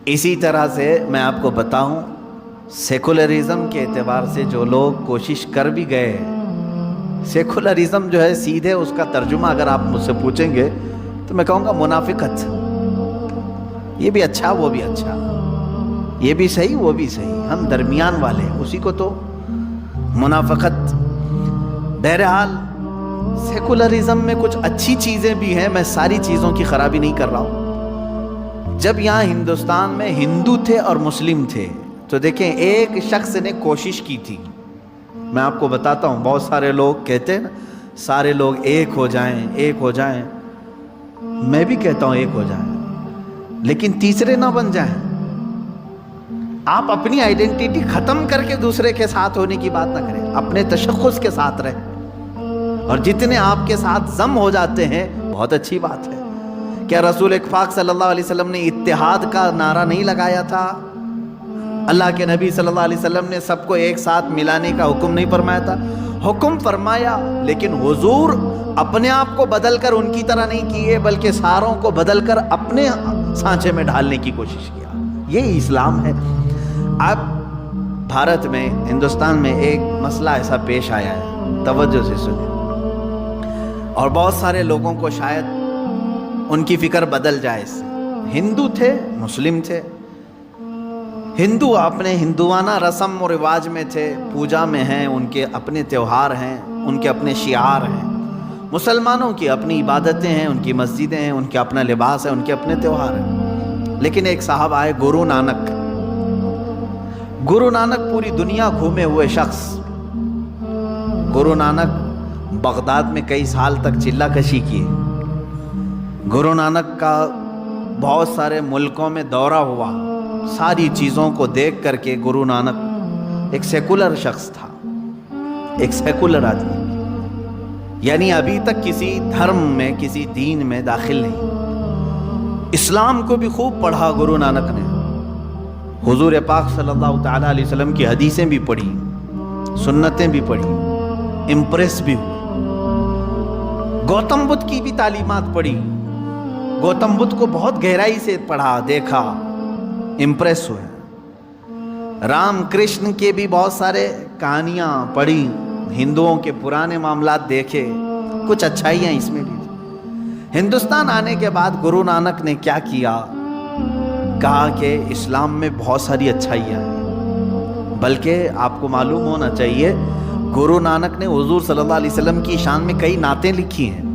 اسی طرح سے میں آپ کو بتاؤں، سیکولرزم کے اعتبار سے جو لوگ کوشش کر بھی گئے، سیکولرزم جو ہے سیدھے اس کا ترجمہ اگر آپ مجھ سے پوچھیں گے تو میں کہوں گا منافقت۔ یہ بھی اچھا وہ بھی اچھا، یہ بھی صحیح وہ بھی صحیح، ہم درمیان والے ہیں، اسی کو تو منافقت۔ بہرحال سیکولرزم میں کچھ اچھی چیزیں بھی ہیں، میں ساری چیزوں کی خرابی نہیں کر رہا ہوں۔ جب یہاں ہندوستان میں ہندو تھے اور مسلم تھے تو دیکھیں ایک شخص نے کوشش کی تھی، میں آپ کو بتاتا ہوں، بہت سارے لوگ کہتے ہیں نا سارے لوگ ایک ہو جائیں ایک ہو جائیں، میں بھی کہتا ہوں ایک ہو جائیں، لیکن تیسرے نہ بن جائیں۔ آپ اپنی آئیڈینٹیٹی ختم کر کے دوسرے کے ساتھ ہونے کی بات نہ کریں، اپنے تشخص کے ساتھ رہیں، اور جتنے آپ کے ساتھ ضم ہو جاتے ہیں بہت اچھی بات ہے۔ کیا رسول پاک صلی اللہ علیہ وسلم نے اتحاد کا نعرہ نہیں لگایا تھا؟ اللہ کے نبی صلی اللہ علیہ وسلم نے سب کو ایک ساتھ ملانے کا حکم نہیں فرمایا تھا؟ حکم فرمایا، لیکن حضور اپنے آپ کو بدل کر ان کی طرح نہیں کیے، بلکہ ساروں کو بدل کر اپنے سانچے میں ڈھالنے کی کوشش کیا۔ یہ اسلام ہے۔ اب بھارت میں، ہندوستان میں ایک مسئلہ ایسا پیش آیا ہے، توجہ سے سنیں، اور بہت سارے لوگوں کو شاید ان کی فکر بدل جائے اس سے۔ ہندو تھے، مسلم تھے، ہندو اپنے ہندوانہ رسم و رواج میں تھے، پوجا میں ہیں، ان کے اپنے تہوار ہیں، ان کے اپنے شعار ہیں۔ مسلمانوں کی اپنی عبادتیں ہیں، ان کی مسجدیں ہیں، ان کے اپنا لباس ہے، ان کے اپنے تہوار ہیں۔ لیکن ایک صاحب آئے، گرو نانک۔ گرو نانک پوری دنیا گھومے ہوئے شخص۔ گرو نانک بغداد میں کئی سال تک چلہ کشی کیے۔ گرو نانک کا بہت سارے ملکوں میں دورہ ہوا، ساری چیزوں کو دیکھ کر کے گرو نانک ایک سیکولر شخص تھا، ایک سیکولر آدمی، یعنی ابھی تک کسی دھرم میں کسی دین میں داخل نہیں۔ اسلام کو بھی خوب پڑھا گرو نانک نے، حضور پاک صلی اللہ تعالیٰ علیہ وسلم کی حدیثیں بھی پڑھی، سنتیں بھی پڑھی، امپریس بھی ہوئی۔ گوتم بدھ کی بھی تعلیمات پڑھی، گوتم بدھ کو بہت گہرائی سے پڑھا، دیکھا، امپریس ہوئے۔ رام کرشن کے بھی بہت سارے کہانیاں پڑھی، ہندوؤں کے پرانے معاملات دیکھے، کچھ اچھائیاں اس میں بھی۔ ہندوستان آنے کے بعد گرو نانک نے کیا کیا؟ کہا کہ اسلام میں بہت ساری اچھائیاں ہیں، بلکہ آپ کو معلوم ہونا چاہیے گرو نانک نے حضور صلی اللہ علیہ وسلم کی شان میں کئی نعتیں لکھی ہیں۔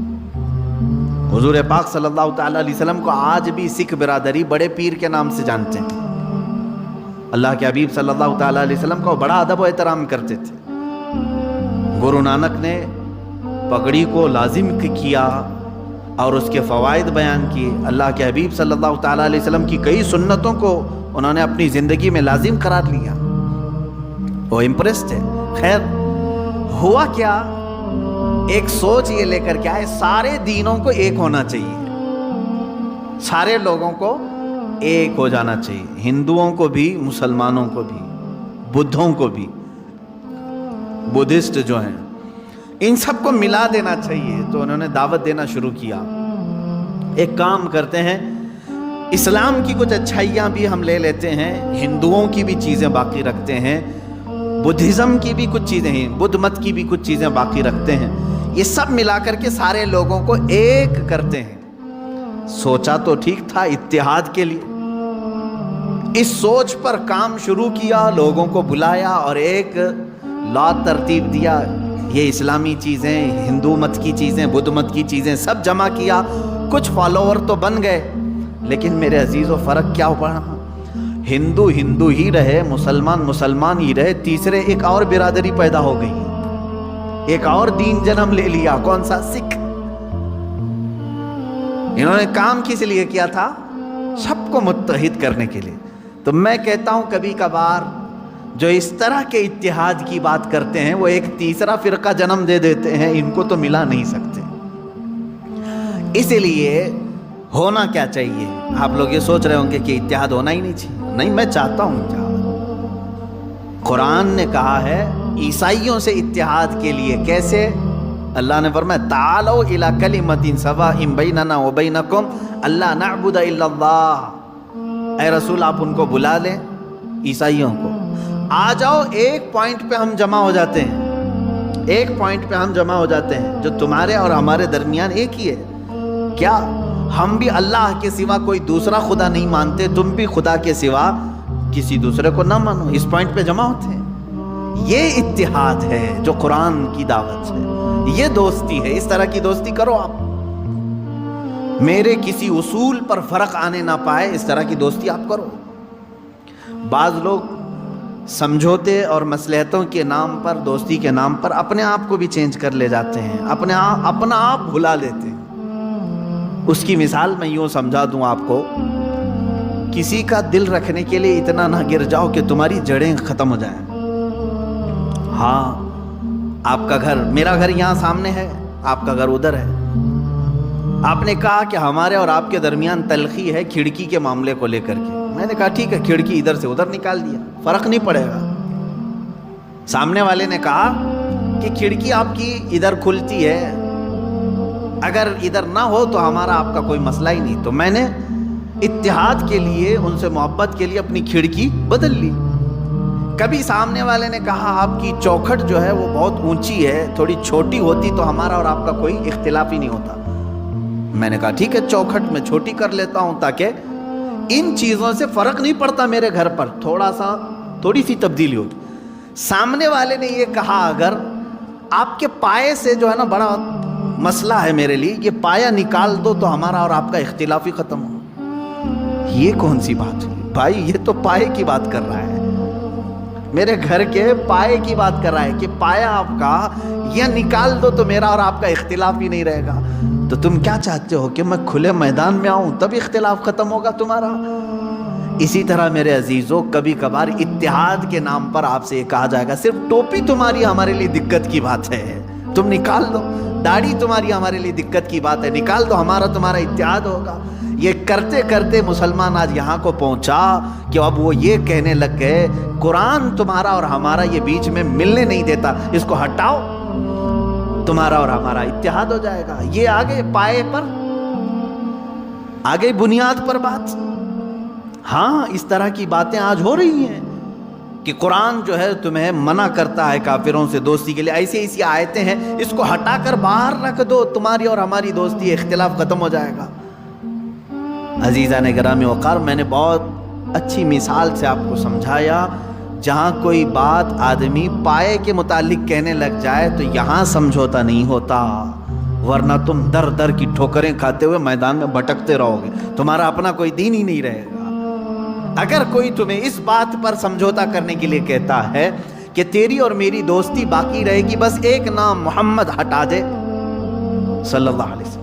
حضور پاک صلی اللہ تعالیٰ علیہ وسلم کو آج بھی سکھ برادری بڑے پیر کے نام سے جانتے ہیں۔ اللہ کے حبیب صلی اللہ تعالیٰ علیہ وسلم کو بڑا ادب و احترام کرتے تھے۔ گرو نانک نے پگڑی کو لازم کیا اور اس کے فوائد بیان کیے۔ اللہ کے حبیب صلی اللہ تعالیٰ علیہ وسلم کی کئی سنتوں کو انہوں نے اپنی زندگی میں لازم قرار لیا۔ وہ امپریس تھے۔ خیر ہوا کیا؟ ایک سوچ یہ لے کر کے آئے، سارے دینوں کو ایک ہونا چاہیے، سارے لوگوں کو ایک ہو جانا چاہیے، ہندوؤں کو بھی، مسلمانوں کو بھی، بدھوں کو بھی، بدھسٹ جو ہیں ان سب کو ملا دینا چاہیے۔ تو انہوں نے دعوت دینا شروع کیا۔ ایک کام کرتے ہیں، اسلام کی کچھ اچھائیاں بھی ہم لے لیتے ہیں، ہندوؤں کی بھی چیزیں باقی رکھتے ہیں، بدھزم کی بھی کچھ چیزیں ہیں، بدھ مت کی بھی کچھ چیزیں باقی رکھتے ہیں، یہ سب ملا کر کے سارے لوگوں کو ایک کرتے ہیں۔ سوچا تو ٹھیک تھا اتحاد کے لیے، اس سوچ پر کام شروع کیا، لوگوں کو بلایا اور ایک لا ترتیب دیا، یہ اسلامی چیزیں، ہندو مت کی چیزیں، بدھ مت کی چیزیں سب جمع کیا۔ کچھ فالوور تو بن گئے، لیکن میرے عزیزو فرق کیا پڑا؟ ہندو ہندو ہی رہے، مسلمان مسلمان ہی رہے، تیسرے ایک اور برادری پیدا ہو گئی، ایک اور دین جنم لے لیا۔ کون سا؟ سکھ۔ انہوں نے کام کس لیے کیا تھا؟ سب کو متحد کرنے کے لیے۔ تو میں کہتا ہوں کبھی کبھار جو اس طرح کے اتحاد کی بات کرتے ہیں وہ ایک تیسرا فرقہ جنم دے دیتے ہیں، ان کو تو ملا نہیں سکتے۔ اسی لیے ہونا کیا چاہیے؟ آپ لوگ یہ سوچ رہے ہوں گے کہ اتحاد ہونا ہی نہیں چاہیے۔ نہیں، میں چاہتا ہوں اتحاد۔ قرآن نے کہا ہے عیسائیوں سے اتحاد کے لیے کیسے؟ اللہ نے فرمایا تعالوا الی کلمۃ سواء بیننا وبینکم الا نعبد الا اللہ۔ اے رسول آپ ان کو بلا لیں، عیسائیوں کو، آ جاؤ، ایک پوائنٹ پہ ہم جمع ہو جاتے ہیں، ایک پوائنٹ پہ ہم جمع ہو جاتے ہیں جو تمہارے اور ہمارے درمیان ایک ہی ہے۔ کیا؟ ہم بھی اللہ کے سوا کوئی دوسرا خدا نہیں مانتے، تم بھی خدا کے سوا کسی دوسرے کو نہ مانو، اس پوائنٹ پہ جمع ہوتے ہیں۔ یہ اتحاد ہے جو قرآن کی دعوت ہے، یہ دوستی ہے، اس طرح کی دوستی کرو آپ، میرے کسی اصول پر فرق آنے نہ پائے، اس طرح کی دوستی آپ کرو۔ بعض لوگ سمجھوتے اور مصلحتوں کے نام پر، دوستی کے نام پر اپنے آپ کو بھی چینج کر لے جاتے ہیں، اپنا آپ بھلا لیتے ہیں۔ اس کی مثال میں یوں سمجھا دوں آپ کو، کسی کا دل رکھنے کے لیے اتنا نہ گر جاؤ کہ تمہاری جڑیں ختم ہو جائیں۔ ہاں، آپ کا گھر، میرا گھر یہاں سامنے ہے، آپ کا گھر ادھر ہے، آپ نے کہا کہ ہمارے اور آپ کے درمیان تلخی ہے کھڑکی کے معاملے کو لے کر کے، میں نے کہا ٹھیک ہے، کھڑکی ادھر سے ادھر نکال دیا، فرق نہیں پڑے گا۔ سامنے والے نے کہا کہ کھڑکی آپ کی ادھر کھلتی ہے، اگر ادھر نہ ہو تو ہمارا آپ کا کوئی مسئلہ ہی نہیں، تو میں نے اتحاد کے لیے، ان سے محبت کے لیے اپنی کھڑکی بدل لی۔ کبھی سامنے والے نے کہا آپ کی چوکھٹ جو ہے وہ بہت اونچی ہے، تھوڑی چھوٹی ہوتی تو ہمارا اور آپ کا کوئی اختلاف ہی نہیں ہوتا، میں نے کہا ٹھیک ہے، چوکھٹ میں چھوٹی کر لیتا ہوں تاکہ ان چیزوں سے فرق نہیں پڑتا میرے گھر پر، تھوڑی سی تبدیلی ہوگی۔ سامنے والے نے یہ کہا اگر آپ کے پائے سے جو ہے نا بڑا مسئلہ ہے میرے لیے، یہ پایا نکال دو تو ہمارا اور آپ کا اختلاف ہی ختم ہو۔ یہ کون سی بات ہوئی بھائی؟ یہ تو پائے کی بات کر رہا ہے، میرے گھر کے پائے کی بات کر رہا ہے کہ پایا آپ کا یہ نکال دو تو میرا اور آپ کا اختلاف ہی نہیں رہے گا۔ تو تم کیا چاہتے ہو کہ میں کھلے میدان میں آؤں تب اختلاف ختم ہوگا تمہارا؟ اسی طرح میرے عزیزوں، کبھی کبھار اتحاد کے نام پر آپ سے یہ کہا جائے گا صرف ٹوپی تمہاری ہمارے لیے دقت کی بات ہے، تم نکال دو، داڑھی تمہاری ہمارے لیے دقت کی بات ہے، نکال دو، ہمارا تمہارا اتحاد ہوگا۔ یہ کرتے کرتے مسلمان آج یہاں کو پہنچا کہ اب وہ یہ کہنے لگ گئے قرآن تمہارا اور ہمارا یہ بیچ میں ملنے نہیں دیتا، اس کو ہٹاؤ، تمہارا اور ہمارا اتحاد ہو جائے گا۔ یہ آگے پائے پر، آگے بنیاد پر بات۔ ہاں، اس طرح کی باتیں آج ہو رہی ہیں کہ قرآن جو ہے تمہیں منع کرتا ہے کافروں سے دوستی کے لیے، ایسی آیتیں ہیں، اس کو ہٹا کر باہر رکھ دو، تمہاری اور ہماری دوستی، اختلاف ختم ہو جائے گا۔ عزیزان گرامی وقار، میں نے بہت اچھی مثال سے آپ کو سمجھایا، جہاں کوئی بات آدمی پائے کے متعلق کہنے لگ جائے تو یہاں سمجھوتا نہیں ہوتا، ورنہ تم در در کی ٹھوکریں کھاتے ہوئے میدان میں بھٹکتے رہو گے، تمہارا اپنا کوئی دین ہی نہیں رہے گا۔ اگر کوئی تمہیں اس بات پر سمجھوتا کرنے کے لیے کہتا ہے کہ تیری اور میری دوستی باقی رہے گی، بس ایک نام محمد ہٹا دے صلی اللہ علیہ وسلم،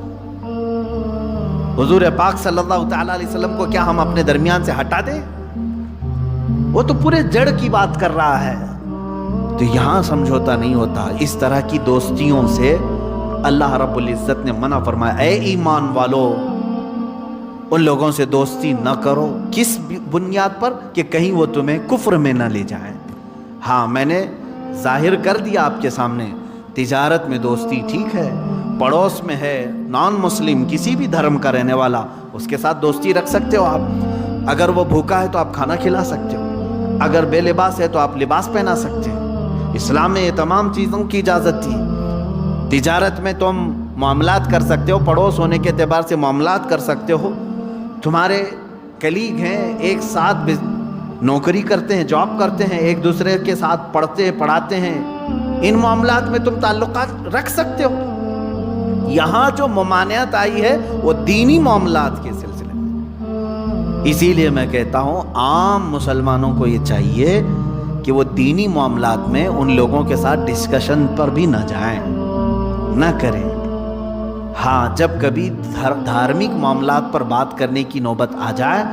حضور پاک صلی اللہ تعالی علیہ وسلم کو کیا ہم اپنے درمیان سے ہٹا دیں؟ وہ تو پورے جڑ کی بات کر رہا ہے، تو یہاں سمجھوتا نہیں ہوتا۔ اس طرح کی دوستیوں سے اللہ رب العزت نے منع فرمایا، اے ایمان والو ان لوگوں سے دوستی نہ کرو، کس بنیاد پر؟ کہ کہیں وہ تمہیں کفر میں نہ لے جائیں۔ ہاں، میں نے ظاہر کر دیا آپ کے سامنے، تجارت میں دوستی ٹھیک ہے، پڑوس میں ہے نان مسلم کسی بھی دھرم کا رہنے والا، اس کے ساتھ دوستی رکھ سکتے ہو آپ، اگر وہ بھوکا ہے تو آپ کھانا کھلا سکتے ہو، اگر بے لباس ہے تو آپ لباس پہنا سکتے ہیں، اسلام میں یہ تمام چیزوں کی اجازت تھی۔ تجارت میں تم معاملات کر سکتے ہو، پڑوس ہونے کے اعتبار سے معاملات کر سکتے ہو، تمہارے کلیگ ہیں، ایک ساتھ نوکری کرتے ہیں، جاب کرتے ہیں، ایک دوسرے کے ساتھ پڑھاتے ہیں، ان معاملات میں تم تعلقات رکھ سکتے ہو۔ یہاں جو ممانعت آئی ہے وہ دینی معاملات کے سلسلے میں، اسی لیے میں کہتا ہوں عام مسلمانوں کو یہ چاہیے کہ وہ دینی معاملات میں ان لوگوں کے ساتھ ڈسکشن پر بھی نہ جائیں، نہ کریں۔ ہاں، جب کبھی دھارمک معاملات پر بات کرنے کی نوبت آ جائے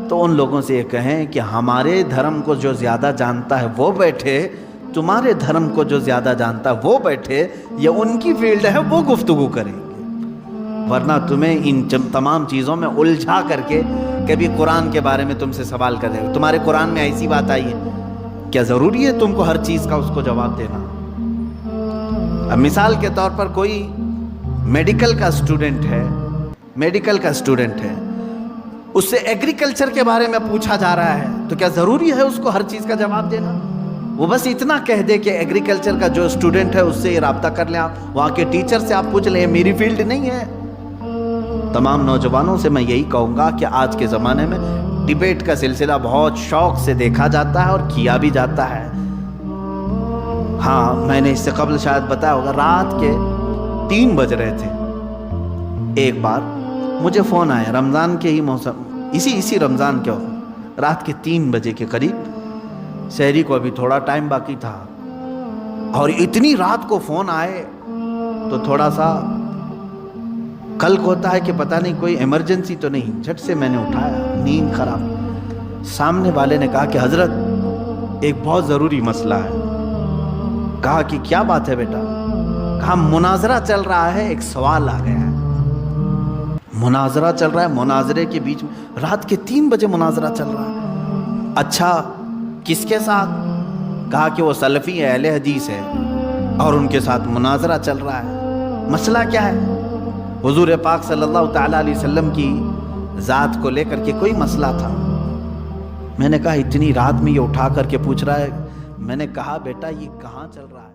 تو ان لوگوں سے یہ کہیں کہ ہمارے دھرم کو جو زیادہ جانتا ہے وہ بیٹھے، تمہارے دھرم کو جو زیادہ جانتا ہے وہ بیٹھے، یا ان کی فیلڈ ہے وہ گفتگو کریں گے، ورنہ تمہیں ان تمام چیزوں میں الجھا کر کے کبھی قرآن کے بارے میں تم سے سوال کر دے گا، تمہارے قرآن میں ایسی بات آئی ہے، کیا ضروری ہے تم کو ہر چیز کا اس کو جواب دینا؟ اب مثال کے طور پر کوئی میڈیکل کا اسٹوڈنٹ ہے، اس سے ایگریکلچر کے بارے میں پوچھا جا رہا ہے تو کیا ضروری ہے اس کو ہر چیز کا جواب دینا؟ وہ بس اتنا کہہ دے کہ ایگریکلچر کا جو اسٹوڈنٹ ہے اس سے یہ رابطہ کر لیں، آپ وہاں کے ٹیچر سے آپ پوچھ لیں، میری فیلڈ نہیں ہے۔ تمام نوجوانوں سے میں یہی کہوں گا کہ آج کے زمانے میں ڈیبیٹ کا سلسلہ بہت شوق سے دیکھا جاتا ہے اور کیا بھی جاتا ہے۔ ہاں، میں نے اس سے قبل شاید بتایا ہوگا، رات کے 3 بج رہے تھے، ایک بار مجھے فون آیا، رمضان کے ہی موسم، اسی رمضان کے رات کے 3 بجے کے قریب، سحری کو ابھی تھوڑا ٹائم باقی تھا، اور اتنی رات کو فون آئے تو تھوڑا سا قلق ہوتا ہے کہ پتہ نہیں کوئی ایمرجنسی تو نہیں۔ جھٹ سے میں نے اٹھایا، نیند خراب۔ سامنے والے نے کہا کہ حضرت ایک بہت ضروری مسئلہ ہے۔ کہا کہ کیا بات ہے بیٹا؟ کہا مناظرہ چل رہا ہے، ایک سوال آ گیا ہے۔ مناظرہ چل رہا ہے، مناظرے کے بیچ میں رات کے 3 بجے مناظرہ چل رہا ہے۔ اچھا، کس کے ساتھ؟ کہا کہ وہ سلفی ہے، اہل حدیث ہے، اور ان کے ساتھ مناظرہ چل رہا ہے۔ مسئلہ کیا ہے؟ حضور پاک صلی اللہ تعالیٰ علیہ وسلم کی ذات کو لے کر کے کوئی مسئلہ تھا۔ میں نے کہا اتنی رات میں یہ اٹھا کر کے پوچھ رہا ہے؟ میں نے کہا بیٹا یہ کہاں چل رہا ہے؟